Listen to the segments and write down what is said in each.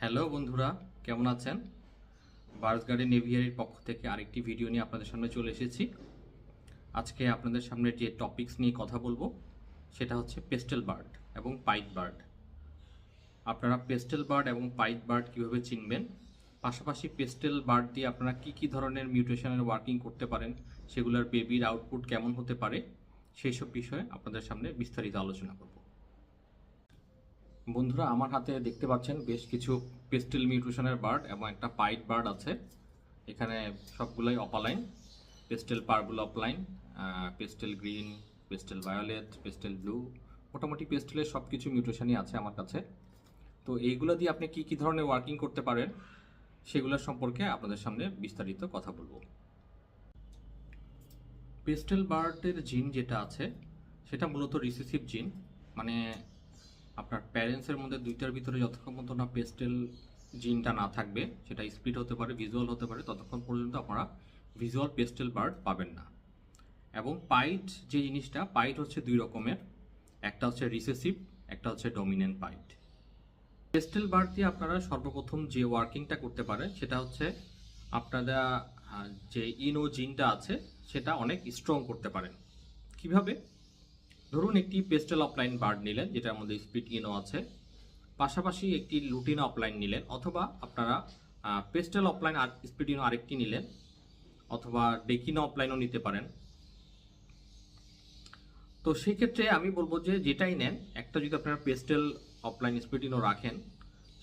Hello বন্ধুরা, কেমন আছেন? বার্ডস গার্ডেন এভিয়ারির পক্ষ থেকে আরেকটি ভিডিও নিয়ে আপনাদের সামনে চলে এসেছি। আজকে আপনাদের সামনে যে টপিকস নিয়ে কথা বলবো সেটা হচ্ছে পেস্টেল বার্ড এবং পাইট বার্ড। আপনারা পেস্টেল বার্ড এবং পাইট বার্ড কীভাবে চিনবেন, পাশাপাশি পেস্টেল বার্ড দিয়ে আপনারা কি ধরনের মিউটেশনের ওয়ার্কিং করতে পারেন, সেগুলোর বেবির আউটপুট কেমন হতে পারে, সেই সব বিষয়ে আপনাদের সামনে বিস্তারিত আলোচনা করব। বন্ধুরা, আমার হাতে দেখতে পাচ্ছেন বেশ কিছু পেস্টেল মিউটেশনের বার্ড এবং একটা পাইট বার্ড আছে। এখানে সবগুলোই opaline, pastel purple opaline, pastel green, pastel violet, pastel blue, মোটামুটি পেস্টেলের সব কিছু মিউটেশনই আছে আমার কাছে। তো এইগুলো দিয়ে আপনি কি ধরনের ওয়ার্কিং করতে পারেন সেগুলোর সম্পর্কে আপনাদের সামনে বিস্তারিত কথা বলবো। পেস্টেল বার্ডের জিন যেটা আছে সেটা মূলত রিসেসিভ জিন, মানে আপনার প্যারেন্টসের মধ্যে দুইটার ভিতরে যতক্ষণ পর্যন্ত না পেস্টেল জিনটা না থাকবে, সেটা স্প্লিট হতে পারে, ভিজুয়াল হতে পারে, ততক্ষণ পর্যন্ত আপনারা ভিজুয়াল পেস্টেল বার্ড পাবেন না। এবং পাইট যে জিনিসটা, পাইট হচ্ছে দুই রকমের, একটা হচ্ছে রিসেসিভ, একটা হচ্ছে ডমিনেন্ট পাইট। পেস্টেল বার্ড দিয়ে আপনারা সর্বপ্রথম যে ওয়ার্কিংটা করতে পারেন সেটা হচ্ছে আপনারা যে ইনো জিনটা আছে সেটা অনেক স্ট্রং করতে পারেন। কিভাবে? ধরুন একটি পেস্টেল অফলাইন বার্ড নিলেন যেটার মধ্যে স্পিড ইনো আছে, পাশাপাশি একটি লুটিনো অফলাইন নিলেন, অথবা আপনারা পেস্টেল অফলাইন আর স্পিড ইনো আরেকটি নিলেন, অথবা ডেকিনো অফলাইনও নিতে পারেন। তো সেই ক্ষেত্রে আমি বলবো যে যেটাই নেন, একটা যদি আপনারা পেস্টেল অফলাইন স্পিড ইনো রাখেন,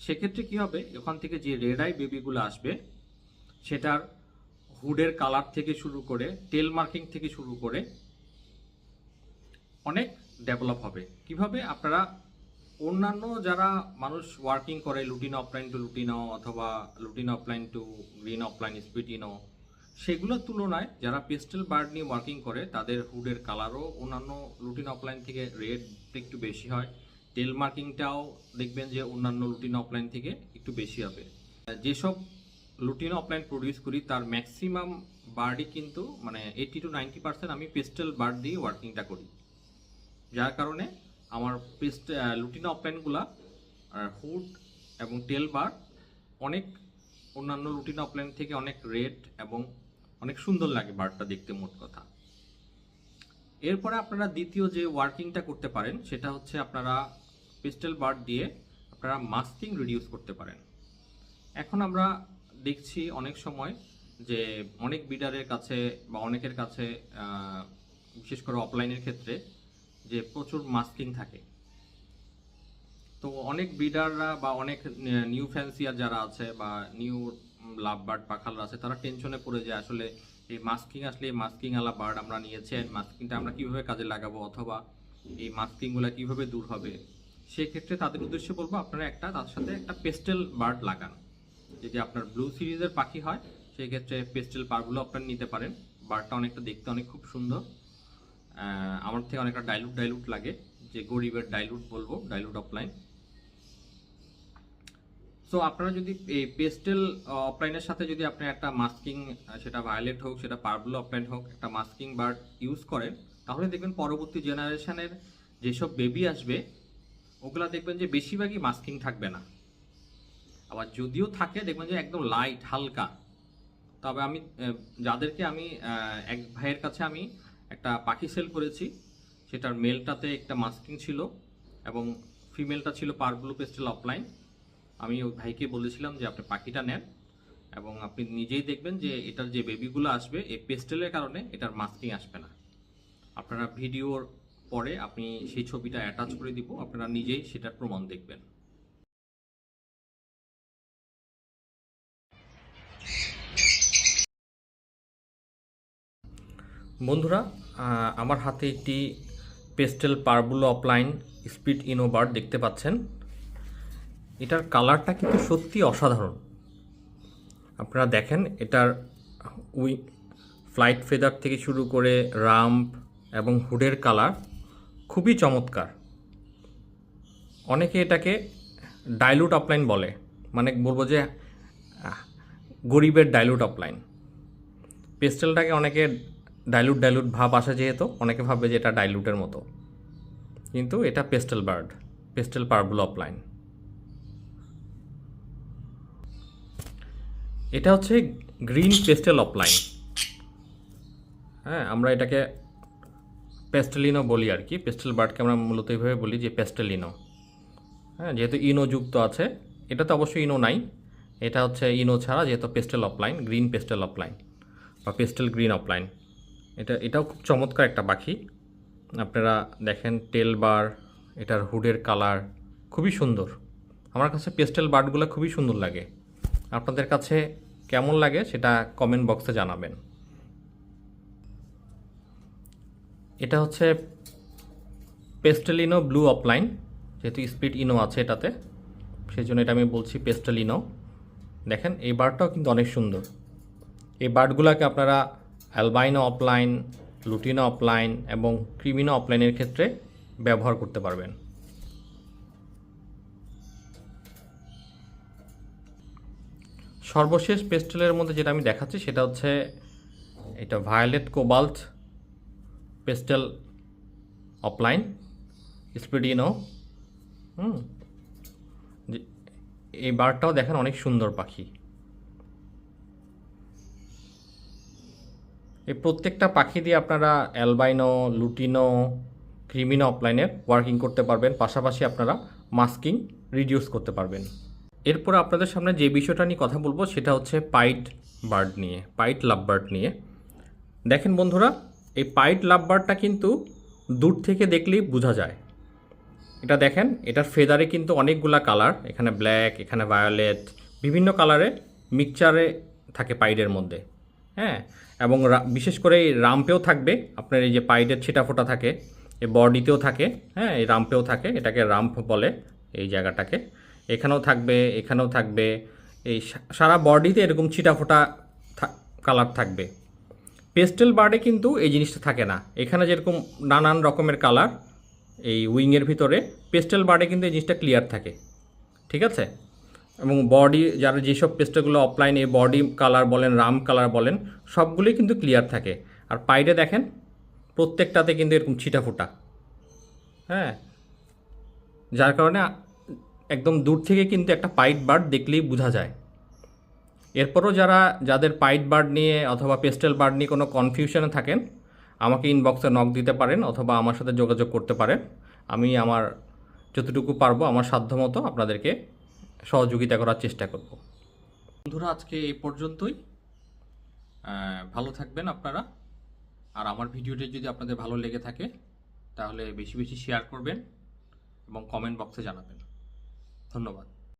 সেক্ষেত্রে কি হবে, ওখান থেকে যে রেড আই বেবিগুলো আসবে সেটার হুডের কালার থেকে শুরু করে টেল মার্কিং থেকে শুরু করে অনেক ডেভেলপ হবে। কিভাবে? আপনারা অন্যান্য যারা মানুষ ওয়ার্কিং করে লুটিনো অফলাইন টু লুটিনো, অথবা lutino opaline to green opaline স্পিটিনো, সেগুলোর তুলনায় যারা পেস্টেল বার্ড নিয়ে ওয়ার্কিং করে তাদের হুডের কালারও অন্যান্য লুটিনো অফলাইন থেকে রেড একটু বেশি হয়, টেল মার্কিংটাও দেখবেন যে অন্যান্য লুটিনো অফলাইন থেকে একটু বেশি হবে। যেসব লুটিনো অফলাইন প্রডিউস করি তার ম্যাক্সিমাম বার্ডই কিন্তু, মানে 80 to 90% আমি পেস্টেল বার্ড দিয়ে ওয়ার্কিংটা করি, যার কারণে আমার লুটিনো অফলাইনগুলা হুড এবং টেল বার অনেক অন্যান্য লুটিনো অফলাইন থেকে অনেক রেড এবং অনেক সুন্দর লাগে বার্ডটা দেখতে, মোট কথা। এরপরে আপনারা দ্বিতীয় যে ওয়ার্কিংটা করতে পারেন সেটা হচ্ছে আপনারা পেস্টেল বার্ড দিয়ে আপনারা মাস্কিং রিডিউস করতে পারেন। এখন আমরা দেখছি অনেক সময় যে অনেক বিডারের কাছে বা অনেকের কাছে, বিশেষ করে অফলাইনের ক্ষেত্রে, যে প্রচুর মাস্কিং থাকে। তো অনেক ব্রিডাররা বা অনেক নিউ ফ্যান্সিয়ার যারা আছে বা নিউ লাভ বার্ড পাখালরা আছে, তারা টেনশনে পড়ে যায় আসলে এই মাস্কিং আসলে এই মাস্কিং আলা বার্ড আমরা নিয়েছি, মাস্কিংটা আমরা কিভাবে কাজে লাগাবো, অথবা এই মাস্কিংগুলো কিভাবে দূর হবে। সেক্ষেত্রে তাদের উদ্দেশ্যে বলবো আপনারা তার সাথে একটা পেস্টেল বার্ড লাগান। যদি আপনার ব্লু সিরিজের পাখি হয় সেক্ষেত্রে পেস্টেল পারগুলো আপনারা নিতে পারেন। বার্ডটা অনেকটা দেখতে অনেক খুব সুন্দর, আমার থেকে অনেকটা ডাইলুট লাগে, যে গরিবের ডাইলুট বলবো, ডাইলুট অফলাইন। সো আপনারা যদি এই পেস্টেল অফলাইনের সাথে যদি আপনি একটা মাস্কিং, সেটা ভায়োলেট হোক সেটা পার্পল অফলাইন হোক, একটা মাস্কিং বার্ড ইউজ করেন, তাহলে দেখবেন পরবর্তী জেনারেশনের যেসব বেবি আসবে ওগুলা দেখবেন যে বেশিরভাগই মাস্কিং থাকবে না, আবার যদিও থাকে দেখবেন যে একদম লাইট হালকা। তবে আমি যাদেরকে আমি এক ভাইয়ের কাছে আমি একটা পাখি সেল করেছি, সেটার মেলটাতে একটা মাস্কিং ছিল এবং ফিমেলটা ছিল পার্পল পেস্টেল অফলাইন। আমি ওই ভাইকে বলেছিলাম যে আপনি পাখিটা নেন এবং আপনি নিজেই দেখবেন যে এটার যে বেবিগুলো আসবে এই পেস্টেলের কারণে এটার মাস্কিং আসবে না। আপনারা ভিডিওর পরে আপনি সেই ছবিটা অ্যাটাচ করে দিব, আপনারা নিজেই সেটার প্রমাণ দেখবেন। বন্ধুরা, আমার হাতে একটি পেস্টেল পার্পল অফলাইন স্পিড ইনো বার্ড দেখতে পাচ্ছেন। এটার কালারটা কিন্তু সত্যি অসাধারণ। আপনারা দেখেন এটার ফ্লাইট ফেদার থেকে শুরু করে রাম্প এবং হুডের কালার খুবই চমৎকার। অনেকে এটাকে ডাইলুট অফলাইন বলে, মানে বলবো যে গরিবের ডাইলুট অফলাইন। পেস্টেলটাকে অনেকে ডাইলুট ভাব আসে, যেহেতু অনেকে ভাববে যে এটা ডাইলুটের মতো, কিন্তু এটা pastel bird, pastel purple offline. এটা হচ্ছে গ্রিন পেস্টেল অফলাইন। হ্যাঁ, আমরা এটাকে পেস্টেলিনো বলি আর কি। পেস্টেল বার্ডকে আমরা মূলত এইভাবে বলি যে পেস্টেলিনো। হ্যাঁ, যেহেতু ইনো যুক্ত আছে, এটাতে অবশ্যই ইনো নাই, এটা হচ্ছে ইনো ছাড়া, যেহেতু pastel offline, green pastel offline বা পেস্টেল গ্রিন অফলাইন। এটাও খুব চমৎকার একটা পাখি। আপনারা দেখেন টেল বার, এটার হুডের কালার খুবই সুন্দর। আমার কাছে পেস্টেল বার্ডগুলো খুবই সুন্দর লাগে। আপনাদের কাছে কেমন লাগে সেটা কমেন্ট বক্সে জানাবেন। এটা হচ্ছে পেস্টেলিনো ব্লু অফলাইন, যেহেতু স্পিড ইনো আছে এটাতে, সেই জন্য এটা আমি বলছি পেস্টেলিনো। দেখেন এই বার্ডটাও কিন্তু অনেক সুন্দর। এই বার্ডগুলোকে আপনারা অ্যালবাইনো অফলাইন, লুটিনো অফলাইন এবং ক্রিমিনো অফলাইনের ক্ষেত্রে ব্যবহার করতে পারবেন। সর্বশেষ পেস্টেলের মধ্যে যেটা আমি দেখাচ্ছি সেটা হচ্ছে এটা ভায়োলেট কোবাল্ট পেস্টেল অফলাইন স্পিডিনো। এই বার্ডটাও দেখেন অনেক সুন্দর পাখি। এই প্রত্যেকটা পাখি দিয়ে আপনারা অ্যালবাইনো, লুটিনো, ক্রিমিনো অফলাইনের ওয়ার্কিং করতে পারবেন, পাশাপাশি আপনারা মাস্কিং রিডিউস করতে পারবেন। এরপর আপনাদের সামনে যে বিষয়টা নিয়ে কথা বলবো সেটা হচ্ছে পাইট বার্ড নিয়ে, পাইট লাভ বার্ড নিয়ে। দেখেন বন্ধুরা, এই পাইট লাভ বার্ডটা কিন্তু দূর থেকে দেখলেই বোঝা যায়। এটা দেখেন, এটার ফেদারে কিন্তু অনেকগুলা কালার, এখানে ব্ল্যাক, এখানে ভায়োলেট, বিভিন্ন কালারে মিক্সচারে থাকে পাইডের মধ্যে। হ্যাঁ, এবং বিশেষ করে এই রাম্পেও থাকবে আপনার, এই যে পাইডের ছিটাফোঁটা থাকে, এই বডিতেও থাকে। হ্যাঁ, এই রাম্পেও থাকে, এটাকে রাম্প বলে এই জায়গাটাকে। এখানেও থাকবে, এখানেও থাকবে, এই সারা বডিতে এরকম ছিটাফোঁটা কালার থাকবে। পেস্টেল বার্ডে কিন্তু এই জিনিসটা থাকে না। এখানে যেরকম নানান রকমের কালার এই উইংয়ের ভিতরে, পেস্টেল বার্ডে কিন্তু এই জিনিসটা ক্লিয়ার থাকে, ঠিক আছে। এবং বডি, যারা যেসব পেস্টেলগুলো অফলাইন, এই বডি কালার বলেন, রাম কালার বলেন, সবগুলোই কিন্তু ক্লিয়ার থাকে। আর পাইডে দেখেন প্রত্যেকটাতে কিন্তু এরকম ছিটাফোঁটা। হ্যাঁ, যার কারণে একদম দূর থেকে কিন্তু একটা পাইট বার্ড দেখলেই বোঝা যায়। এরপরও যাদের পাইট বার্ড নিয়ে অথবা পেস্টেল বার্ড নিয়ে কোনো কনফিউশনে থাকেন, আমাকে ইনবক্সে নক দিতে পারেন অথবা আমার সাথে যোগাযোগ করতে পারেন। আমি আমার যতটুকু পারবো আমার সাধ্যমতো আপনাদেরকে সহযোগিতা করার চেষ্টা করব। বন্ধুরা, আজকে এই পর্যন্তই। ভালো থাকবেন আপনারা। আর আমার ভিডিওটি যদি আপনাদের ভালো লেগে থাকে তাহলে বেশি বেশি শেয়ার করবেন এবং কমেন্ট বক্সে জানাবেন। ধন্যবাদ।